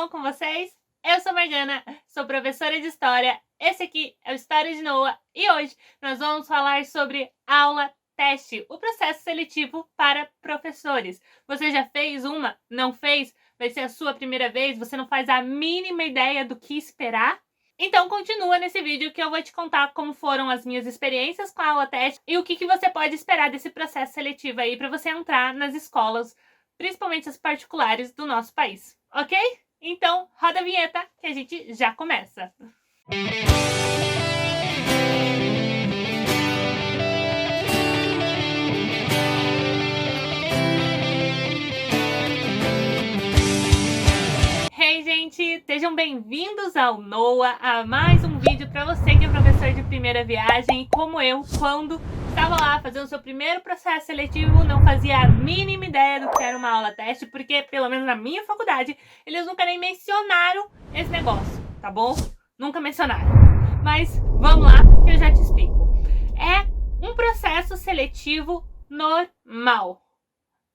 bom com vocês? Eu sou Morgana, sou professora de História, esse aqui é o História de Noah e hoje nós vamos falar sobre aula teste, o processo seletivo para professores. Você já fez uma? Não fez? Vai ser a sua primeira vez? Você não faz a mínima ideia do que esperar? Então continua nesse vídeo que eu vou te contar como foram as minhas experiências com a aula teste e o que você pode esperar desse processo seletivo aí para você entrar nas escolas, principalmente as particulares do nosso país, ok? Então, roda a vinheta que a gente já começa. Hey, gente! Sejam bem-vindos ao Noah, a mais um vídeo para você que é professor de primeira viagem e como eu, quando estava lá fazendo o seu primeiro processo seletivo, não fazia a mínima ideia do que era uma aula teste, porque, pelo menos na minha faculdade, eles nunca nem mencionaram esse negócio, tá bom? Nunca mencionaram. Mas vamos lá que eu já te explico. É um processo seletivo normal,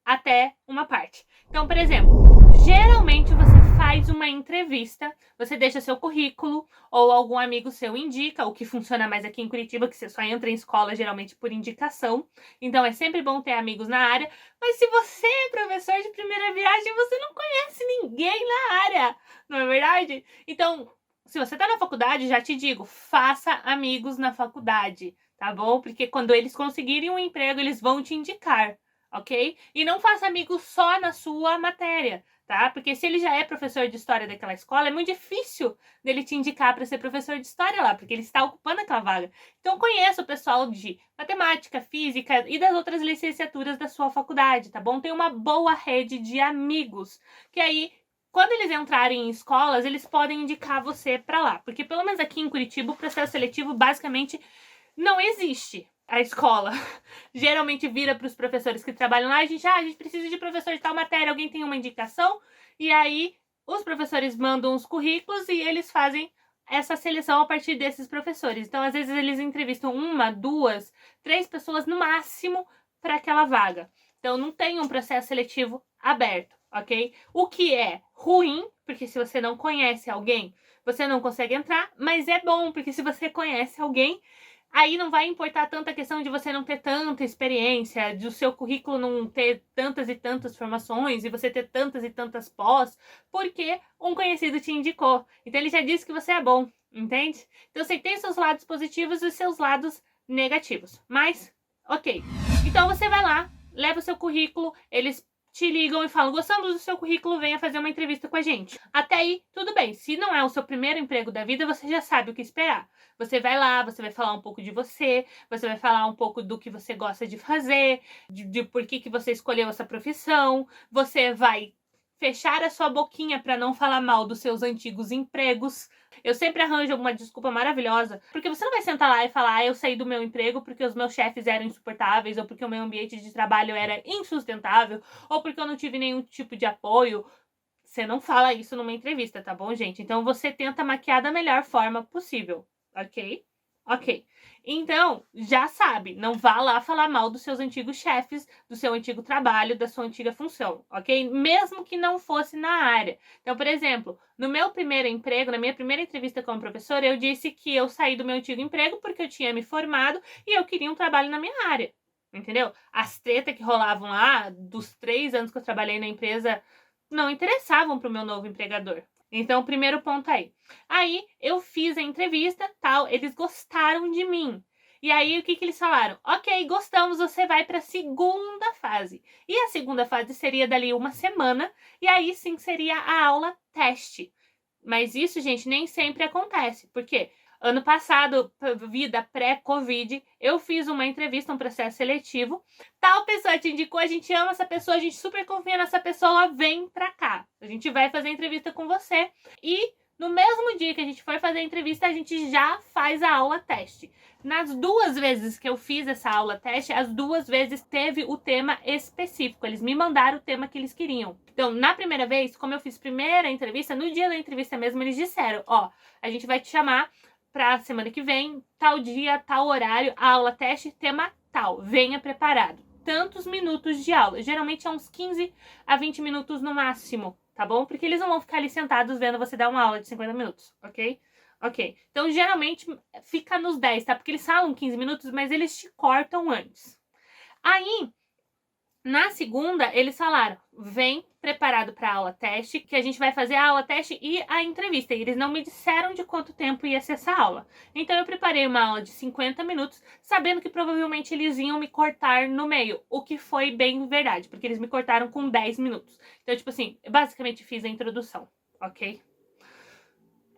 até uma parte. Então, por exemplo, geralmente você faz uma entrevista, você deixa seu currículo ou algum amigo seu indica, o que funciona mais aqui em Curitiba, que você só entra em escola geralmente por indicação. Então é sempre bom ter amigos na área. Mas se você é professor de primeira viagem, você não conhece ninguém na área, não é verdade? Então, se você tá na faculdade, já te digo, faça amigos na faculdade, tá bom? Porque quando eles conseguirem um emprego, eles vão te indicar. Ok? E não faça amigos só na sua matéria, tá? Porque se ele já é professor de história daquela escola, é muito difícil dele te indicar para ser professor de história lá, porque ele está ocupando aquela vaga. Então conheça o pessoal de matemática, física e das outras licenciaturas da sua faculdade, tá bom? Tem uma boa rede de amigos, que aí quando eles entrarem em escolas, eles podem indicar você para lá, porque pelo menos aqui em Curitiba o processo seletivo basicamente não existe. A escola geralmente vira para os professores que trabalham lá, a gente precisa de professor de tal matéria, alguém tem uma indicação? E aí os professores mandam os currículos e eles fazem essa seleção a partir desses professores. Então, às vezes, eles entrevistam 1, 2, 3 pessoas no máximo para aquela vaga. Então, não tem um processo seletivo aberto, ok? O que é ruim, porque se você não conhece alguém, você não consegue entrar, mas é bom, porque se você conhece alguém, aí não vai importar tanta questão de você não ter tanta experiência, de o seu currículo não ter tantas e tantas formações e você ter tantas e tantas pós, porque um conhecido te indicou. Então ele já disse que você é bom, entende? Então você tem seus lados positivos e seus lados negativos. Mas, ok. Então você vai lá, leva o seu currículo, eles te ligam e falam, gostando do seu currículo, venha fazer uma entrevista com a gente. Até aí, tudo bem. Se não é o seu primeiro emprego da vida, você já sabe o que esperar. Você vai lá, você vai falar um pouco de você vai falar um pouco do que você gosta de fazer, de por que você escolheu essa profissão, você vai fechar a sua boquinha para não falar mal dos seus antigos empregos. Eu sempre arranjo uma desculpa maravilhosa, porque você não vai sentar lá e falar, eu saí do meu emprego porque os meus chefes eram insuportáveis, ou porque o meu ambiente de trabalho era insustentável, ou porque eu não tive nenhum tipo de apoio. Você não fala isso numa entrevista, tá bom, gente? Então você tenta maquiar da melhor forma possível, ok? Ok. Então, já sabe, não vá lá falar mal dos seus antigos chefes, do seu antigo trabalho, da sua antiga função, ok? Mesmo que não fosse na área. Então, por exemplo, no meu primeiro emprego, na minha primeira entrevista como professora, eu disse que eu saí do meu antigo emprego porque eu tinha me formado e eu queria um trabalho na minha área, entendeu? As tretas que rolavam lá, dos 3 anos que eu trabalhei na empresa, não interessavam para o meu novo empregador. Então, o primeiro ponto aí. Aí, eu fiz a entrevista, tal, eles gostaram de mim. E aí, o que eles falaram? Ok, gostamos, você vai para a segunda fase. E a segunda fase seria dali uma semana, e aí sim seria a aula teste. Mas isso, gente, nem sempre acontece. Por quê? Ano passado, vida pré-Covid, eu fiz uma entrevista, um processo seletivo. Tal pessoa te indicou, a gente ama essa pessoa, a gente super confia nessa pessoa, vem pra cá. A gente vai fazer a entrevista com você. E no mesmo dia que a gente for fazer a entrevista, a gente já faz a aula teste. Nas 2 vezes que eu fiz essa aula teste, as 2 vezes teve o tema específico. Eles me mandaram o tema que eles queriam. Então, na primeira vez, como eu fiz primeira entrevista, no dia da entrevista mesmo, eles disseram, ó, a gente vai te chamar pra semana que vem, tal dia, tal horário, a aula teste, tema tal, venha preparado. tantos minutos de aula. Geralmente é uns 15 a 20 minutos no máximo, tá bom? Porque eles não vão ficar ali sentados vendo você dar uma aula de 50 minutos, ok? Ok. Então, geralmente fica nos 10, tá? Porque eles falam 15 minutos, mas eles te cortam antes. Aí, na segunda, eles falaram, vem preparado para a aula teste, que a gente vai fazer a aula teste e a entrevista. E eles não me disseram de quanto tempo ia ser essa aula. Então eu preparei uma aula de 50 minutos, sabendo que provavelmente eles iam me cortar no meio, o que foi bem verdade, porque eles me cortaram com 10 minutos. Então, tipo assim, eu basicamente fiz a introdução, ok?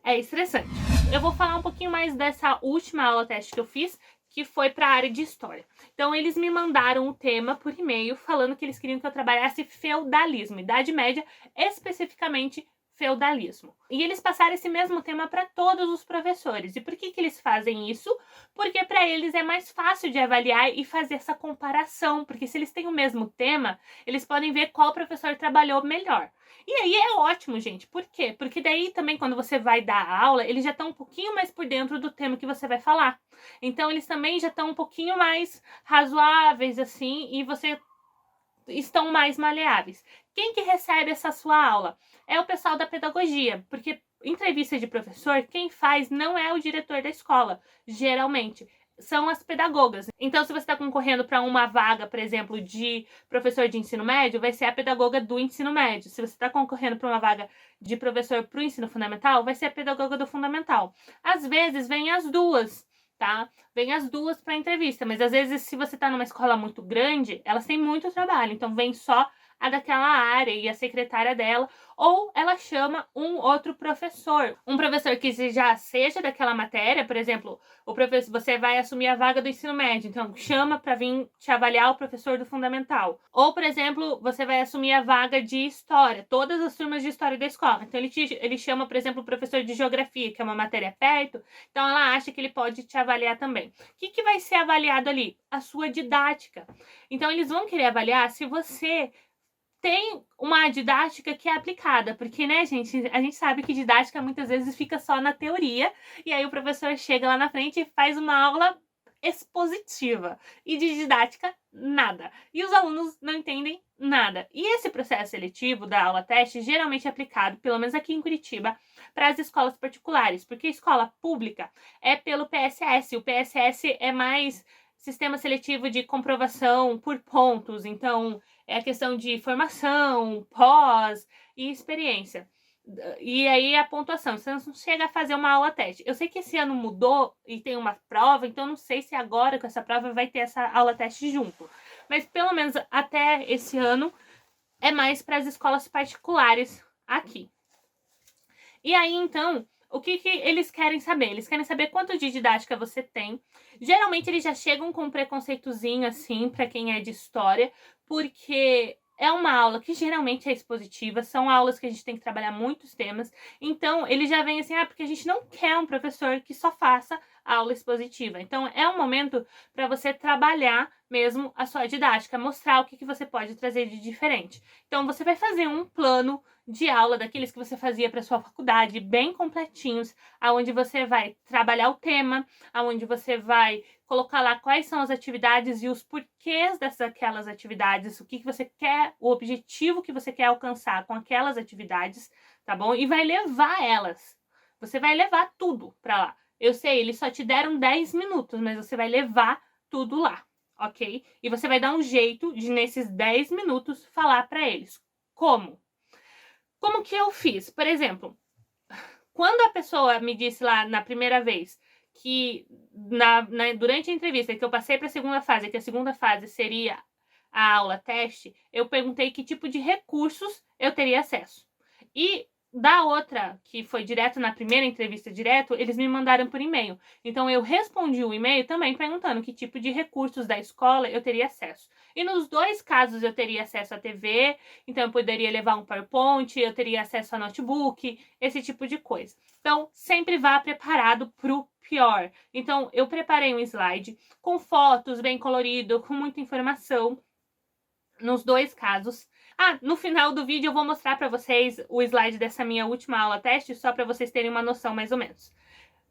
É estressante. Eu vou falar um pouquinho mais dessa última aula teste que eu fiz, que foi para a área de história. Então, eles me mandaram um tema por e-mail falando que eles queriam que eu trabalhasse feudalismo, Idade Média, especificamente feudalismo. E eles passaram esse mesmo tema para todos os professores. E por que eles fazem isso? Porque para eles é mais fácil de avaliar e fazer essa comparação, porque se eles têm o mesmo tema, eles podem ver qual professor trabalhou melhor. E aí é ótimo, gente. Por quê? Porque daí também quando você vai dar a aula, eles já estão um pouquinho mais por dentro do tema que você vai falar. Então eles também já estão um pouquinho mais razoáveis, assim, e você estão mais maleáveis. Quem que recebe essa sua aula? É o pessoal da pedagogia, porque entrevista de professor, quem faz não é o diretor da escola, geralmente. São as pedagogas. Então, se você está concorrendo para uma vaga, por exemplo, de professor de ensino médio, vai ser a pedagoga do ensino médio. Se você está concorrendo para uma vaga de professor para o ensino fundamental, vai ser a pedagoga do fundamental. Às vezes, vem as duas, tá? Vem as duas para entrevista, mas às vezes, se você está numa escola muito grande, elas têm muito trabalho, então vem só a daquela área e a secretária dela, ou ela chama um outro professor. Um professor que já seja daquela matéria, por exemplo, o professor, você vai assumir a vaga do ensino médio, então chama para vir te avaliar o professor do fundamental. Ou, por exemplo, você vai assumir a vaga de história, todas as turmas de história da escola. Então ele chama, por exemplo, o professor de geografia, que é uma matéria perto, então ela acha que ele pode te avaliar também. O que vai ser avaliado ali? A sua didática. Então eles vão querer avaliar se você tem uma didática que é aplicada, porque, né, gente, a gente sabe que didática muitas vezes fica só na teoria, e aí o professor chega lá na frente e faz uma aula expositiva, e de didática, nada. E os alunos não entendem nada. E esse processo seletivo da aula teste geralmente é aplicado, pelo menos aqui em Curitiba, para as escolas particulares, porque a escola pública é pelo PSS, o PSS é mais sistema seletivo de comprovação por pontos, então é a questão de formação, pós e experiência. E aí a pontuação, você não chega a fazer uma aula teste. Eu sei que esse ano mudou e tem uma prova, então não sei se agora com essa prova vai ter essa aula teste junto. Mas pelo menos até esse ano é mais para as escolas particulares aqui. E aí então, o que eles querem saber? Eles querem saber quanto de didática você tem. Geralmente eles já chegam com um preconceitozinho assim para quem é de história, porque é uma aula que geralmente é expositiva, são aulas que a gente tem que trabalhar muitos temas. Então, eles já vêm assim, porque a gente não quer um professor que só faça aula expositiva. Então, é um momento para você trabalhar mesmo a sua didática, mostrar o que você pode trazer de diferente. Então, você vai fazer um plano de aula daqueles que você fazia para sua faculdade, bem completinhos, aonde você vai trabalhar o tema, aonde você vai colocar lá quais são as atividades e os porquês daquelas atividades, o que você quer, o objetivo que você quer alcançar com aquelas atividades, tá bom? E vai levar elas. Você vai levar tudo para lá. Eu sei, eles só te deram 10 minutos, mas você vai levar tudo lá, ok? E você vai dar um jeito de, nesses 10 minutos, falar para eles. Como? Como que eu fiz? Por exemplo, quando a pessoa me disse lá na primeira vez que durante a entrevista que eu passei para a segunda fase, que a segunda fase seria a aula teste, eu perguntei que tipo de recursos eu teria acesso. E da outra, que foi direto na primeira entrevista direto, eles me mandaram por e-mail. Então, eu respondi o e-mail também perguntando que tipo de recursos da escola eu teria acesso. E nos dois casos eu teria acesso à TV, então eu poderia levar um PowerPoint, eu teria acesso a notebook, esse tipo de coisa. Então, sempre vá preparado pro pior. Então, eu preparei um slide com fotos, bem colorido, com muita informação, nos dois casos. No final do vídeo eu vou mostrar para vocês o slide dessa minha última aula teste, só para vocês terem uma noção mais ou menos.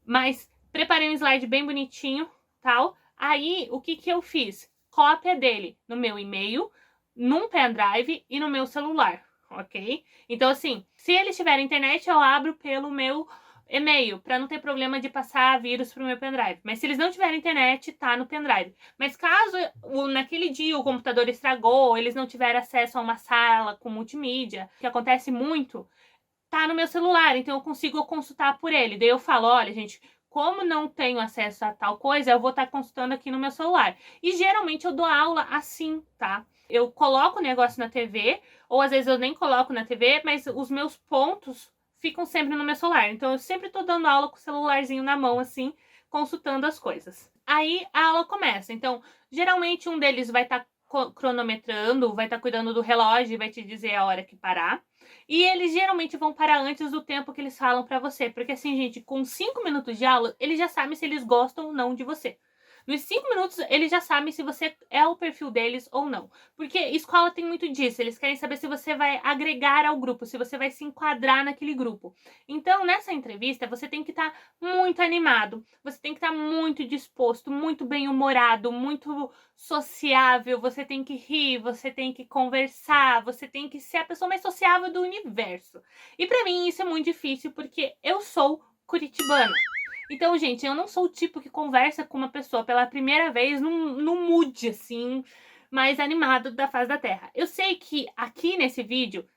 Mas preparei um slide bem bonitinho, tal. Aí, o que eu fiz? cópia dele no meu e-mail, num pendrive e no meu celular, ok? Então, assim, se eles tiverem internet, eu abro pelo meu e-mail, para não ter problema de passar vírus pro meu pendrive. Mas se eles não tiverem internet, tá no pendrive. Mas caso naquele dia o computador estragou, eles não tiverem acesso a uma sala com multimídia, que acontece muito, tá no meu celular, então eu consigo consultar por ele. Daí eu falo, olha, gente, como não tenho acesso a tal coisa, eu vou estar consultando aqui no meu celular. E geralmente eu dou aula assim, tá? Eu coloco o negócio na TV, ou às vezes eu nem coloco na TV, mas os meus pontos ficam sempre no meu celular. Então eu sempre tô dando aula com o celularzinho na mão, assim, consultando as coisas. Aí a aula começa. Então, geralmente um deles vai estar cronometrando, vai estar cuidando do relógio e vai te dizer a hora que parar. E eles geralmente vão parar antes do tempo que eles falam pra você. Porque assim, gente, com 5 minutos de aula, eles já sabem se eles gostam ou não de você. Nos 5 minutos, eles já sabem se você é o perfil deles ou não. Porque escola tem muito disso. Eles querem saber se você vai agregar ao grupo, se você vai se enquadrar naquele grupo. Então, nessa entrevista, você tem que estar muito animado. Você tem que estar muito disposto, muito bem-humorado, muito sociável. Você tem que rir, você tem que conversar, você tem que ser a pessoa mais sociável do universo. E pra mim, isso é muito difícil, porque eu sou curitibana. Então, gente, eu não sou o tipo que conversa com uma pessoa pela primeira vez num mood, assim, mais animado da face da Terra. Eu sei que aqui nesse vídeo,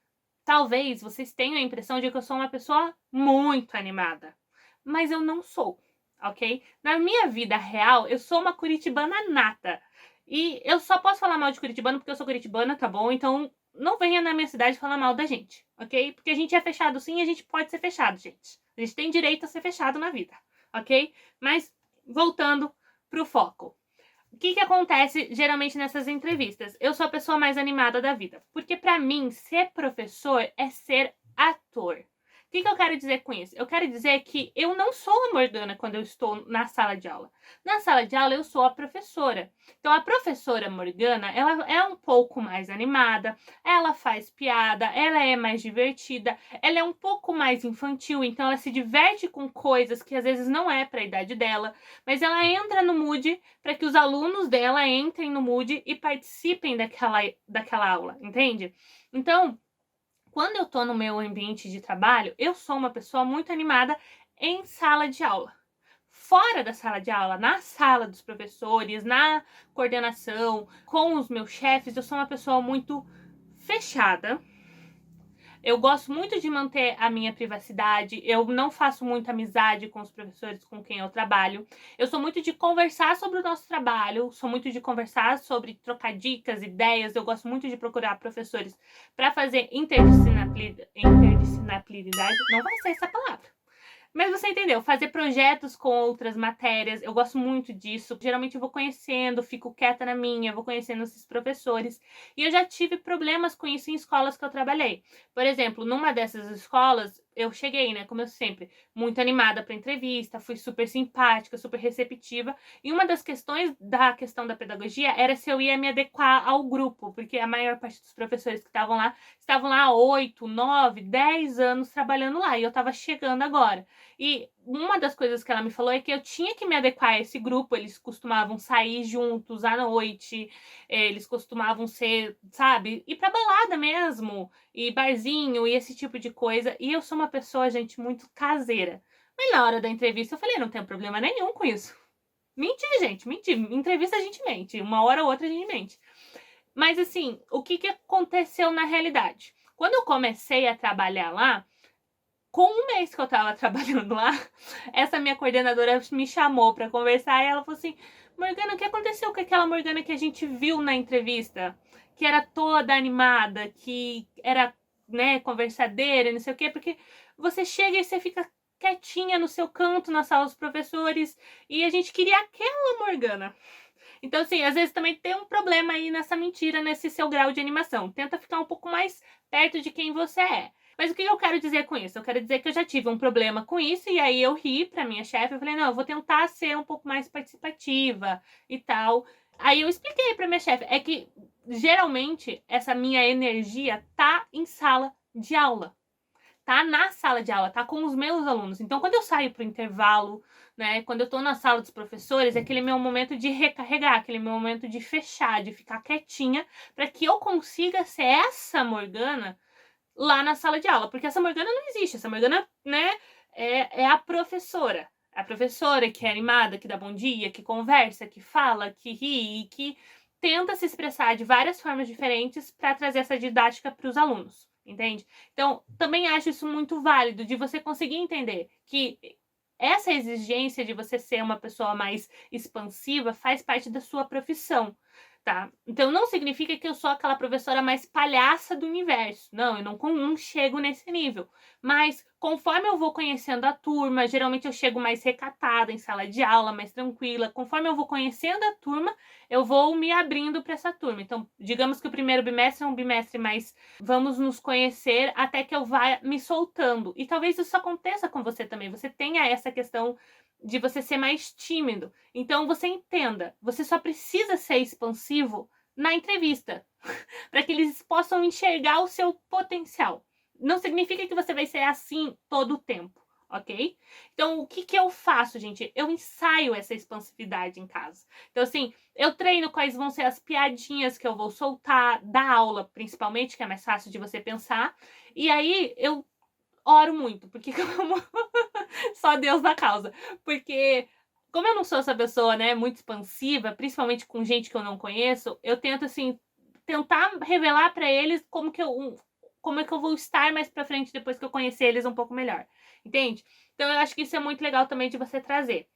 talvez vocês tenham a impressão de que eu sou uma pessoa muito animada. Mas eu não sou, ok? Na minha vida real, eu sou uma curitibana nata. E eu só posso falar mal de curitibano porque eu sou curitibana, tá bom? Então, não venha na minha cidade falar mal da gente, ok? Porque a gente é fechado sim e a gente pode ser fechado, gente. A gente tem direito a ser fechado na vida, ok? Mas, voltando pro foco. O que acontece geralmente nessas entrevistas? Eu sou a pessoa mais animada da vida. Porque pra mim, ser professor é ser ator. O que eu quero dizer com isso? Eu quero dizer que eu não sou a Morgana quando eu estou na sala de aula. Na sala de aula, eu sou a professora. Então, a professora Morgana, ela é um pouco mais animada, ela faz piada, ela é mais divertida, ela é um pouco mais infantil, então ela se diverte com coisas que às vezes não é para a idade dela, mas ela entra no mood para que os alunos dela entrem no mood e participem daquela aula, entende? Então, quando eu tô no meu ambiente de trabalho, eu sou uma pessoa muito animada em sala de aula. Fora da sala de aula, na sala dos professores, na coordenação, com os meus chefes, eu sou uma pessoa muito fechada. Eu gosto muito de manter a minha privacidade, eu não faço muita amizade com os professores com quem eu trabalho. Eu sou muito de conversar sobre o nosso trabalho, sou muito de conversar sobre trocar dicas, ideias. Eu gosto muito de procurar professores para fazer interdisciplinaridade. Não vai ser essa palavra. Mas você entendeu, fazer projetos com outras matérias, eu gosto muito disso. Geralmente eu vou conhecendo, fico quieta na minha, vou conhecendo esses professores. E eu já tive problemas com isso em escolas que eu trabalhei. Por exemplo, numa dessas escolas, eu cheguei, né, como eu sempre, muito animada para entrevista, fui super simpática, super receptiva. E uma das questões da questão da pedagogia era se eu ia me adequar ao grupo, porque a maior parte dos professores que estavam lá há 8, 9, 10 anos trabalhando lá, e eu estava chegando agora. E uma das coisas que ela me falou é que eu tinha que me adequar a esse grupo. Eles costumavam sair juntos à noite, eles costumavam ser, sabe, ir pra balada mesmo, e barzinho, e esse tipo de coisa. E eu sou uma pessoa, gente, muito caseira. Mas na hora da entrevista eu falei, não tem problema nenhum com isso. Menti, gente, menti. Em entrevista a gente mente, uma hora ou outra a gente mente. Mas assim, o que aconteceu na realidade? Quando eu comecei a trabalhar lá, com um mês que eu tava trabalhando lá, essa minha coordenadora me chamou pra conversar e ela falou assim: Morgana, o que aconteceu com aquela Morgana que a gente viu na entrevista? Que era toda animada, que era, né, conversadeira, não sei o quê, porque você chega e você fica quietinha no seu canto na sala dos professores e a gente queria aquela Morgana. Então, assim, às vezes também tem um problema aí nessa mentira, nesse seu grau de animação. Tenta ficar um pouco mais perto de quem você é. Mas o que eu quero dizer com isso? Eu quero dizer que eu já tive um problema com isso, e aí eu ri pra minha chefe, eu falei, não, eu vou tentar ser um pouco mais participativa e tal. Aí eu expliquei pra minha chefe, é que geralmente essa minha energia tá em sala de aula. tá na sala de aula, tá com os meus alunos. Então, quando eu saio pro intervalo, né, quando eu tô na sala dos professores, é aquele meu momento de recarregar, aquele meu momento de fechar, de ficar quietinha, para que eu consiga ser essa Morgana lá na sala de aula. Porque essa Morgana não existe, essa Morgana, né, é a professora. A professora que é animada, que dá bom dia, que conversa, que fala, que ri e que tenta se expressar de várias formas diferentes para trazer essa didática para os alunos, entende? Então, também acho isso muito válido, de você conseguir entender que essa exigência de você ser uma pessoa mais expansiva faz parte da sua profissão, tá? Então, não significa que eu sou aquela professora mais palhaça do universo. Não, eu não chego nesse nível. Mas, conforme eu vou conhecendo a turma, geralmente eu chego mais recatada em sala de aula, mais tranquila. Conforme eu vou conhecendo a turma, eu vou me abrindo para essa turma. Então, digamos que o primeiro bimestre é um bimestre mais vamos nos conhecer até que eu vá me soltando. E talvez isso aconteça com você também. Você tenha essa questão de você ser mais tímido. Então, você entenda, você só precisa ser expansivo na entrevista, para que eles possam enxergar o seu potencial. Não significa que você vai ser assim todo o tempo, ok? Então, o que eu faço, gente? Eu ensaio essa expansividade em casa. Então, assim, eu treino quais vão ser as piadinhas que eu vou soltar, da aula, principalmente, que é mais fácil de você pensar. E aí, eu oro muito, porque só Deus na causa. Porque, como eu não sou essa pessoa, né, muito expansiva, principalmente com gente que eu não conheço, eu tento, assim, tentar revelar pra eles como é que eu vou estar mais pra frente depois que eu conhecer eles um pouco melhor. Entende? Então, eu acho que isso é muito legal também de você trazer.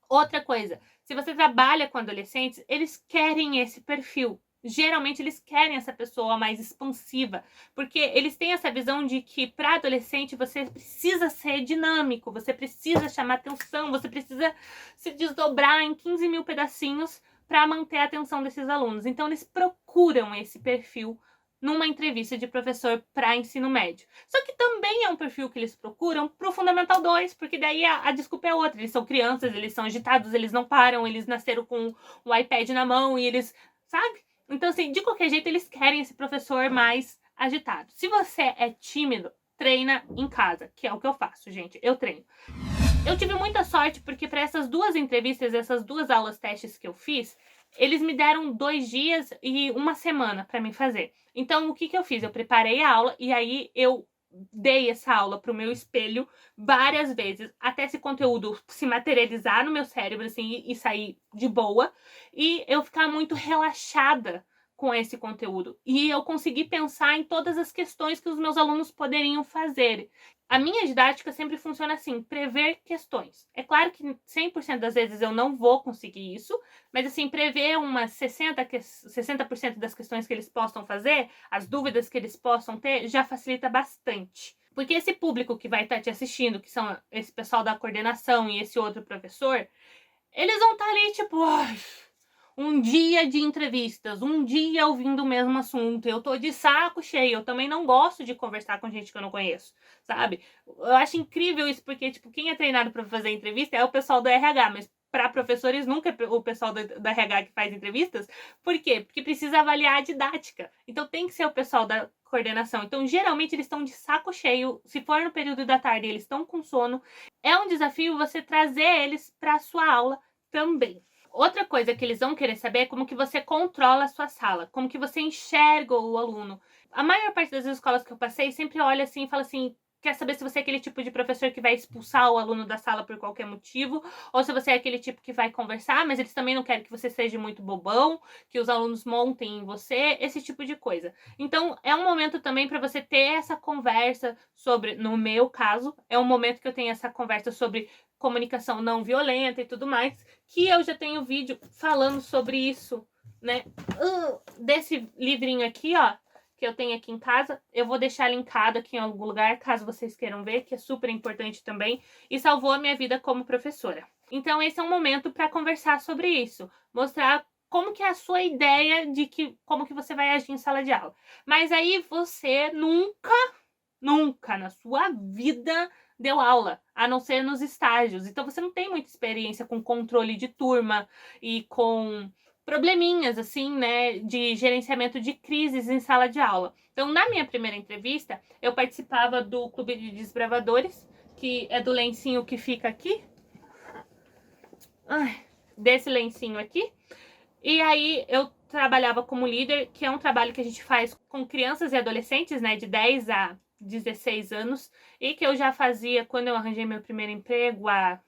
Outra coisa, se você trabalha com adolescentes, eles querem esse perfil. Geralmente eles querem essa pessoa mais expansiva, porque eles têm essa visão de que para adolescente você precisa ser dinâmico, você precisa chamar atenção, você precisa se desdobrar em 15 mil pedacinhos para manter a atenção desses alunos. Então eles procuram esse perfil numa entrevista de professor para ensino médio. Só que também é um perfil que eles procuram para o Fundamental 2, porque daí a desculpa é outra. Eles são crianças, eles são agitados, eles não param, eles nasceram com o iPad na mão e eles, sabe? Então, assim, de qualquer jeito, eles querem esse professor mais agitado. Se você é tímido, treina em casa, que é o que eu faço, gente. Eu treino. Eu tive muita sorte porque para essas duas entrevistas, essas duas aulas testes que eu fiz, eles me deram 2 dias e 1 semana para mim fazer. Então, o que eu fiz? Eu preparei a aula e aí eu dei essa aula pro meu espelho várias vezes, até esse conteúdo se materializar no meu cérebro, assim, e sair de boa, e eu ficar muito relaxada com esse conteúdo. E eu consegui pensar em todas as questões que os meus alunos poderiam fazer. A minha didática sempre funciona assim, prever questões. É claro que 100% das vezes eu não vou conseguir isso, mas assim, prever umas 60% das questões que eles possam fazer, as dúvidas que eles possam ter, já facilita bastante. Porque esse público que vai estar te assistindo, que são esse pessoal da coordenação e esse outro professor, eles vão estar ali tipo, ai, um dia de entrevistas, um dia ouvindo o mesmo assunto, eu tô de saco cheio, eu também não gosto de conversar com gente que eu não conheço, sabe? Eu acho incrível isso, porque, tipo, quem é treinado para fazer entrevista é o pessoal do RH, mas para professores nunca é o pessoal do RH que faz entrevistas. Por quê? Porque precisa avaliar a didática. Então tem que ser o pessoal da coordenação. Então, geralmente, eles estão de saco cheio. Se for no período da tarde, eles estão com sono. É um desafio você trazer eles para a sua aula também. Outra coisa que eles vão querer saber é como que você controla a sua sala, como que você enxerga o aluno. A maior parte das escolas que eu passei sempre olha assim e fala assim, quer saber se você é aquele tipo de professor que vai expulsar o aluno da sala por qualquer motivo, ou se você é aquele tipo que vai conversar, mas eles também não querem que você seja muito bobão, que os alunos montem em você, esse tipo de coisa. Então, é um momento também para você ter essa conversa sobre, no meu caso, é um momento que eu tenho essa conversa sobre comunicação não violenta e tudo mais, que eu já tenho vídeo falando sobre isso, né? Desse livrinho aqui, ó, que eu tenho aqui em casa, eu vou deixar linkado aqui em algum lugar, caso vocês queiram ver, que é super importante também, e salvou a minha vida como professora. Então, esse é um momento para conversar sobre isso, mostrar como que é a sua ideia de como que você vai agir em sala de aula. Mas aí você nunca na sua vida deu aula, a não ser nos estágios. Então, você não tem muita experiência com controle de turma e com probleminhas, assim, né, de gerenciamento de crises em sala de aula. Então, na minha primeira entrevista, eu participava do Clube de Desbravadores, que é do lencinho que fica aqui. Ai, desse lencinho aqui. E aí, eu trabalhava como líder, que é um trabalho que a gente faz com crianças e adolescentes, né, de 10 a 16 anos, e que eu já fazia quando eu arranjei meu primeiro emprego há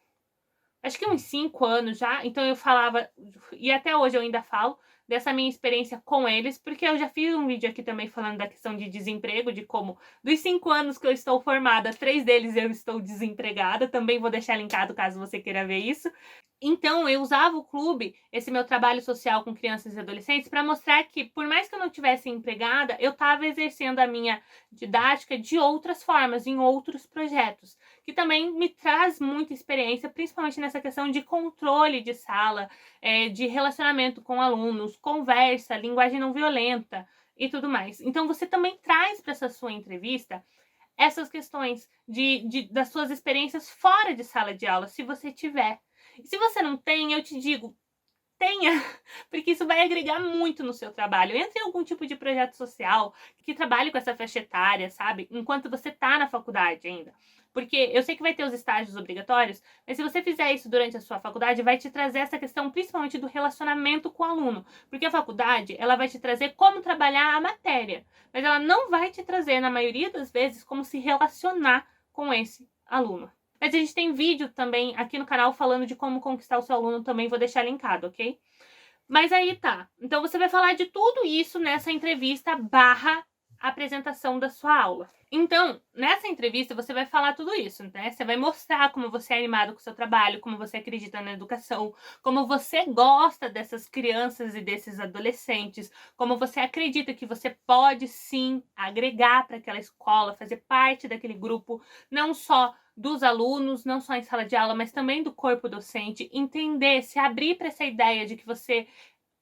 acho que uns 5 anos já. Então eu falava, e até hoje eu ainda falo, dessa minha experiência com eles, porque eu já fiz um vídeo aqui também falando da questão de desemprego, de como dos 5 anos que eu estou formada, 3 deles eu estou desempregada. Também vou deixar linkado caso você queira ver isso. Então, eu usava o clube, esse meu trabalho social com crianças e adolescentes, para mostrar que, por mais que eu não tivesse empregada, eu estava exercendo a minha didática de outras formas, em outros projetos, que também me traz muita experiência, principalmente nessa questão de controle de sala, de relacionamento com alunos, conversa, linguagem não violenta e tudo mais. Então, você também traz para essa sua entrevista essas questões das suas experiências fora de sala de aula, se você tiver. E se você não tem, eu te digo, tenha, porque isso vai agregar muito no seu trabalho. Entre em algum tipo de projeto social que trabalhe com essa faixa etária, sabe? Enquanto você tá na faculdade ainda. Porque eu sei que vai ter os estágios obrigatórios, mas se você fizer isso durante a sua faculdade, vai te trazer essa questão principalmente do relacionamento com o aluno. Porque a faculdade, ela vai te trazer como trabalhar a matéria, mas ela não vai te trazer, na maioria das vezes, como se relacionar com esse aluno. Mas a gente tem vídeo também aqui no canal falando de como conquistar o seu aluno, também vou deixar linkado, ok? Mas aí tá. Então você vai falar de tudo isso nessa entrevista barra apresentação da sua aula. Então, nessa entrevista você vai falar tudo isso, né? Você vai mostrar como você é animado com o seu trabalho, como você acredita na educação, como você gosta dessas crianças e desses adolescentes, como você acredita que você pode sim agregar para aquela escola, fazer parte daquele grupo, não só dos alunos, não só em sala de aula, mas também do corpo docente, entender, se abrir para essa ideia de que você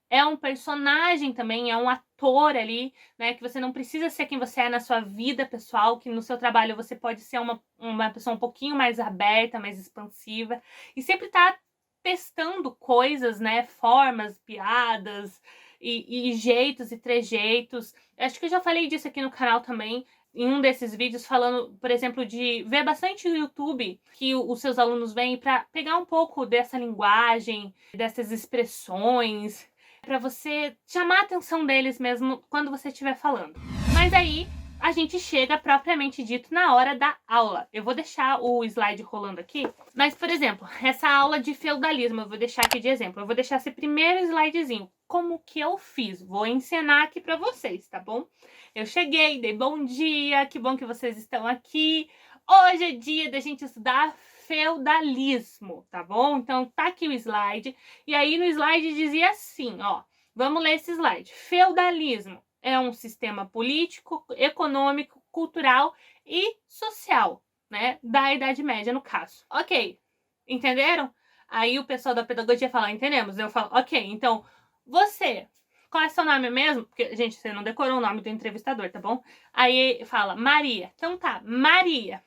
é um personagem também, é um ator ali, né? Que você não precisa ser quem você é na sua vida pessoal, que no seu trabalho você pode ser uma pessoa um pouquinho mais aberta, mais expansiva, e sempre tá testando coisas, né? Formas, piadas e jeitos e trejeitos. Acho que eu já falei disso aqui no canal também, em um desses vídeos, falando, por exemplo, de ver bastante o YouTube que os seus alunos vêm para pegar um pouco dessa linguagem, dessas expressões, para você chamar a atenção deles mesmo quando você estiver falando. Mas aí a gente chega propriamente dito na hora da aula. Eu vou deixar o slide rolando aqui, mas, por exemplo, essa aula de feudalismo, eu vou deixar aqui de exemplo. Eu vou deixar esse primeiro slidezinho. Como que eu fiz? Vou ensinar aqui para vocês, tá bom? Eu cheguei, dei bom dia, que bom que vocês estão aqui. Hoje é dia da gente estudar feudalismo, tá bom? Então tá aqui o slide. E aí no slide dizia assim, ó. Vamos ler esse slide. Feudalismo é um sistema político, econômico, cultural e social, né? Da Idade Média, no caso. Ok, entenderam? Aí o pessoal da pedagogia fala, entendemos? Eu falo, ok, então você, qual é seu nome mesmo? Porque, gente, você não decorou o nome do entrevistador, tá bom? Aí fala, Maria. Então tá, Maria.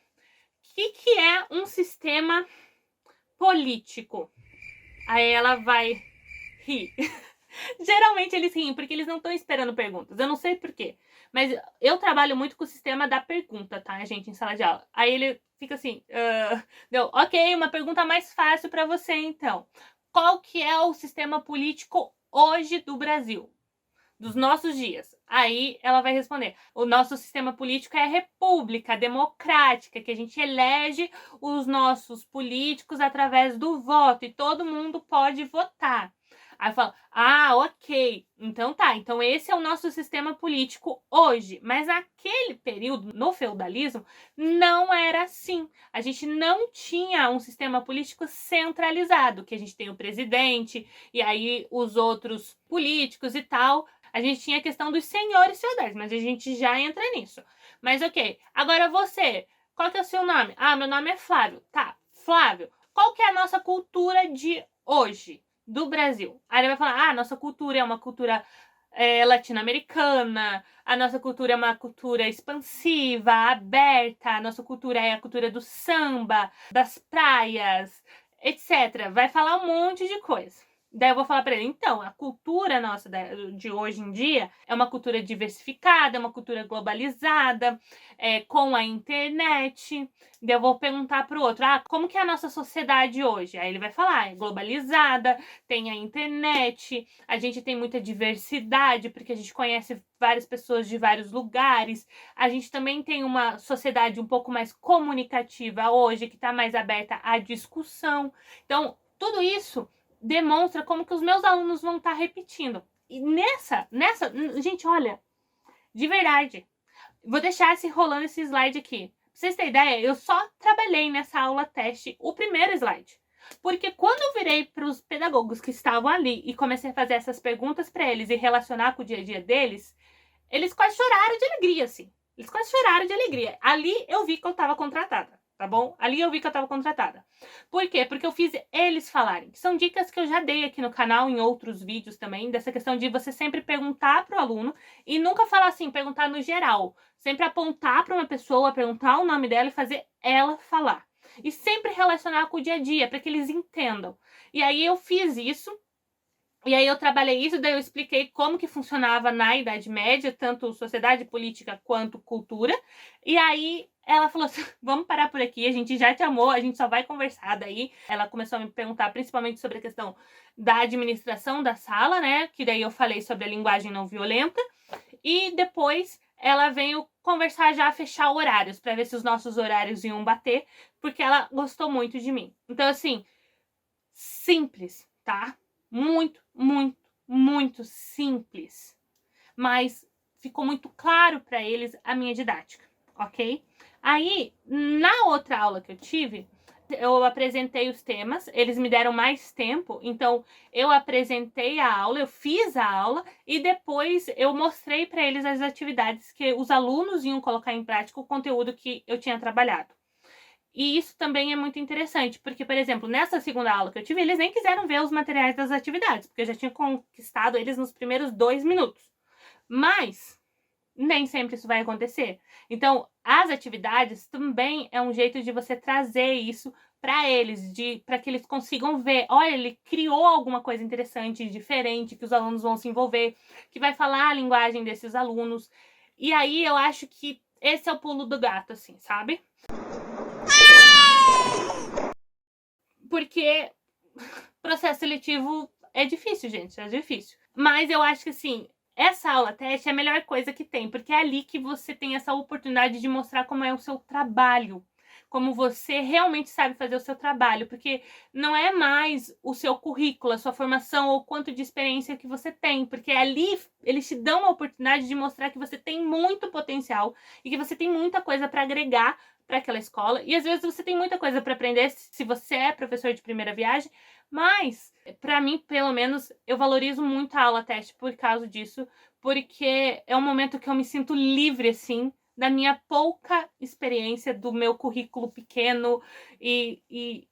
O que é um sistema político? Aí ela vai rir. Geralmente eles riem, porque eles não estão esperando perguntas. Eu não sei por quê. Mas eu trabalho muito com o sistema da pergunta, tá, gente, em sala de aula. Aí ele fica assim, deu, ok, uma pergunta mais fácil para você, então. Qual que é o sistema político hoje do Brasil? Dos nossos dias. Aí ela vai responder, o nosso sistema político é a república democrática, que a gente elege os nossos políticos através do voto, e todo mundo pode votar. Aí fala, ok, então tá, então esse é o nosso sistema político hoje. Mas naquele período, no feudalismo, não era assim. A gente não tinha um sistema político centralizado, que a gente tem o presidente, e aí os outros políticos e tal. A gente tinha a questão dos senhores feudais, mas a gente já entra nisso. Mas ok, agora você, qual que é o seu nome? Meu nome é Flávio. Tá, Flávio, qual que é a nossa cultura de hoje, do Brasil? Aí ele vai falar, a nossa cultura é uma cultura latino-americana, a nossa cultura é uma cultura expansiva, aberta, a nossa cultura é a cultura do samba, das praias, etc. Vai falar um monte de coisa. Daí eu vou falar para ele, então, a cultura nossa de hoje em dia é uma cultura diversificada, é uma cultura globalizada, com a internet. Daí eu vou perguntar para o outro, como que é a nossa sociedade hoje? Aí ele vai falar, é globalizada, tem a internet, a gente tem muita diversidade, porque a gente conhece várias pessoas de vários lugares, a gente também tem uma sociedade um pouco mais comunicativa hoje, que está mais aberta à discussão. Então, tudo isso demonstra como que os meus alunos vão estar repetindo. E nessa, gente, olha, de verdade, vou deixar rolando esse slide aqui. Pra vocês terem ideia, eu só trabalhei nessa aula teste o primeiro slide. Porque quando eu virei para os pedagogos que estavam ali e comecei a fazer essas perguntas para eles e relacionar com o dia a dia deles, eles quase choraram de alegria, assim. Eles quase choraram de alegria. Ali eu vi que eu estava contratada, tá bom? Ali eu vi que eu estava contratada. Por quê? Porque eu fiz eles falarem. São dicas que eu já dei aqui no canal, em outros vídeos também, dessa questão de você sempre perguntar para o aluno e nunca falar assim, perguntar no geral. Sempre apontar para uma pessoa, perguntar o nome dela e fazer ela falar. E sempre relacionar com o dia a dia, para que eles entendam. E aí eu fiz isso. E aí eu trabalhei isso, daí eu expliquei como que funcionava na Idade Média, tanto sociedade política quanto cultura. E aí ela falou assim, vamos parar por aqui, a gente já te amou, a gente só vai conversar daí. Ela começou a me perguntar principalmente sobre a questão da administração da sala, né? Que daí eu falei sobre a linguagem não violenta. E depois ela veio conversar já, fechar horários, para ver se os nossos horários iam bater, porque ela gostou muito de mim. Então, assim, simples, tá? Muito, muito, muito simples. Mas ficou muito claro para eles a minha didática, ok? Aí, na outra aula que eu tive, eu apresentei os temas, eles me deram mais tempo, então eu apresentei a aula, eu fiz a aula e depois eu mostrei para eles as atividades que os alunos iam colocar em prática, o conteúdo que eu tinha trabalhado. E isso também é muito interessante, porque, por exemplo, nessa segunda aula que eu tive, eles nem quiseram ver os materiais das atividades, porque eu já tinha conquistado eles nos primeiros 2 minutos. Mas nem sempre isso vai acontecer. Então, as atividades também é um jeito de você trazer isso para eles, para que eles consigam ver, olha, ele criou alguma coisa interessante, diferente, que os alunos vão se envolver, que vai falar a linguagem desses alunos. E aí eu acho que esse é o pulo do gato, assim, sabe? Porque processo seletivo é difícil, gente, é difícil. Mas eu acho que, assim, essa aula teste é a melhor coisa que tem, porque é ali que você tem essa oportunidade de mostrar como é o seu trabalho, como você realmente sabe fazer o seu trabalho, porque não é mais o seu currículo, a sua formação ou quanto de experiência que você tem, porque ali eles te dão a oportunidade de mostrar que você tem muito potencial e que você tem muita coisa para agregar para aquela escola, e às vezes você tem muita coisa para aprender se você é professor de primeira viagem, mas para mim, pelo menos, eu valorizo muito a aula teste por causa disso, porque é um momento que eu me sinto livre, assim, da minha pouca experiência, do meu currículo pequeno e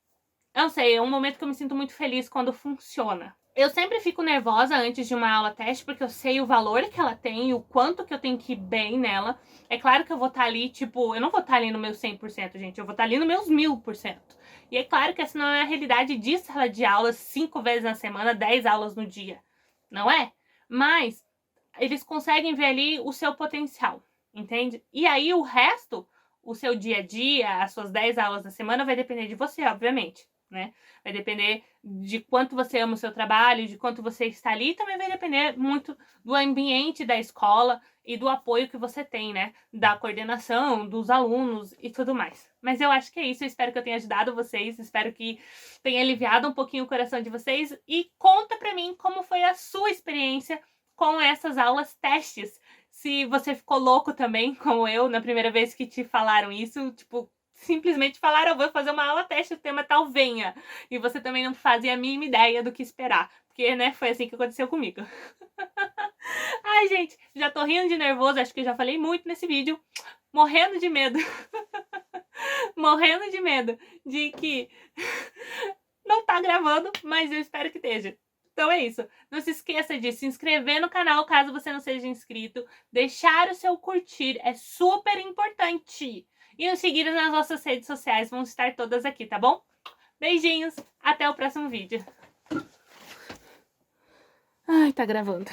eu não sei, é um momento que eu me sinto muito feliz quando funciona. Eu sempre fico nervosa antes de uma aula teste, porque eu sei o valor que ela tem, o quanto que eu tenho que ir bem nela. É claro que eu vou estar ali, tipo, eu não vou estar ali no meu 100%, gente, eu vou estar ali no meus 1000%. E é claro que essa não é a realidade de sala de aula 5 vezes na semana, 10 aulas no dia, não é? Mas eles conseguem ver ali o seu potencial, entende? E aí o resto, o seu dia a dia, as suas 10 aulas na semana, vai depender de você, obviamente, né? Vai depender de quanto você ama o seu trabalho, de quanto você está ali, e também vai depender muito do ambiente da escola e do apoio que você tem, né? Da coordenação, dos alunos e tudo mais. Mas eu acho que é isso, eu espero que eu tenha ajudado vocês, espero que tenha aliviado um pouquinho o coração de vocês e conta pra mim como foi a sua experiência com essas aulas testes. Se você ficou louco também, como eu, na primeira vez que te falaram isso, tipo, simplesmente falaram, eu vou fazer uma aula teste, o tema tal, venha. E você também não fazia a mínima ideia do que esperar. Porque, né, foi assim que aconteceu comigo. Ai, gente, já tô rindo de nervoso, acho que eu já falei muito nesse vídeo. Morrendo de medo. Morrendo de medo de que não tá gravando, mas eu espero que esteja. Então é isso. Não se esqueça de se inscrever no canal caso você não seja inscrito. Deixar o seu curtir é super importante. E nos seguir nas nossas redes sociais, vão estar todas aqui, tá bom? Beijinhos, até o próximo vídeo. Ai, tá gravando.